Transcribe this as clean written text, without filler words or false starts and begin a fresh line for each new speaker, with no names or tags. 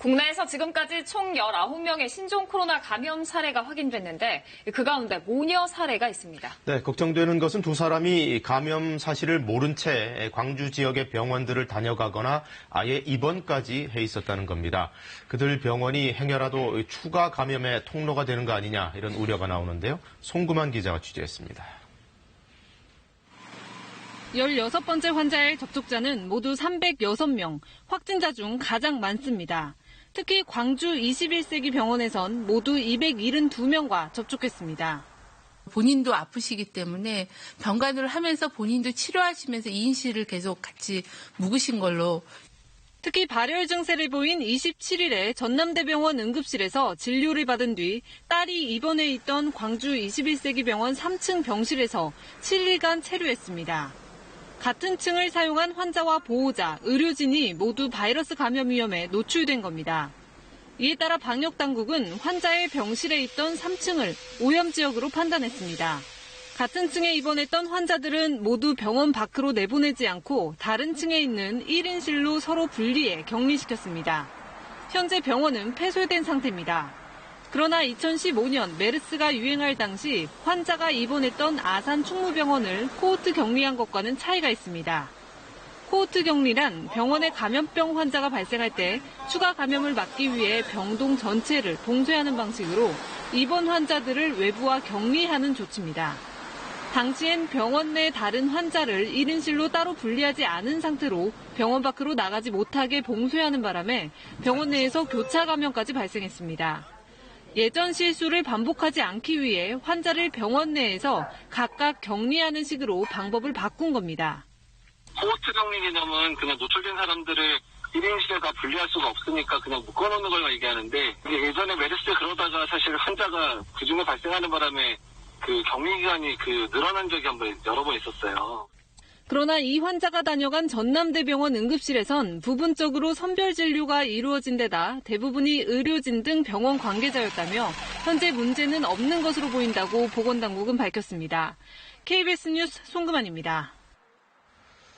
국내에서 지금까지 총 19명의 신종 코로나 감염 사례가 확인됐는데 그 가운데 모녀 사례가 있습니다.
네, 걱정되는 것은 두 사람이 감염 사실을 모른 채 광주 지역의 병원들을 다녀가거나 아예 입원까지 해 있었다는 겁니다. 그들 병원이 행여라도 추가 감염의 통로가 되는 거 아니냐 이런 우려가 나오는데요. 송구만 기자가 취재했습니다.
16번째 환자의 접촉자는 모두 306명, 확진자 중 가장 많습니다. 특히 광주 21세기 병원에선 모두 272명과 접촉했습니다.
본인도 아프시기 때문에 병간호를 하면서 본인도 치료하시면서 이인실을 계속 같이 묵으신 걸로.
특히 발열 증세를 보인 27일에 전남대병원 응급실에서 진료를 받은 뒤 딸이 입원해 있던 광주 21세기 병원 3층 병실에서 7일간 체류했습니다. 같은 층을 사용한 환자와 보호자, 의료진이 모두 바이러스 감염 위험에 노출된 겁니다. 이에 따라 방역당국은 환자의 병실에 있던 3층을 오염지역으로 판단했습니다. 같은 층에 입원했던 환자들은 모두 병원 밖으로 내보내지 않고 다른 층에 있는 1인실로 서로 분리해 격리시켰습니다. 현재 병원은 폐쇄된 상태입니다. 그러나 2015년 메르스가 유행할 당시 환자가 입원했던 아산 충무병원을 코호트 격리한 것과는 차이가 있습니다. 코호트 격리란 병원에 감염병 환자가 발생할 때 추가 감염을 막기 위해 병동 전체를 봉쇄하는 방식으로 입원 환자들을 외부와 격리하는 조치입니다. 당시엔 병원 내 다른 환자를 1인실로 따로 분리하지 않은 상태로 병원 밖으로 나가지 못하게 봉쇄하는 바람에 병원 내에서 교차 감염까지 발생했습니다. 예전 실수를 반복하지 않기 위해 환자를 병원 내에서 각각 격리하는 식으로 방법을 바꾼 겁니다.
코호트 격리 개념은 그냥 노출된 사람들을 1인실에 다 분리할 수가 없으니까 그냥 묶어놓는 걸 얘기하는데 예전에 메르스 그러다가 사실 환자가 그중에 발생하는 바람에 그 격리 기간이 늘어난 적이 여러 번 있었어요.
그러나 이 환자가 다녀간 전남대병원 응급실에선 부분적으로 선별 진료가 이루어진 데다 대부분이 의료진 등 병원 관계자였다며 현재 문제는 없는 것으로 보인다고 보건당국은 밝혔습니다. KBS 뉴스 송금환입니다.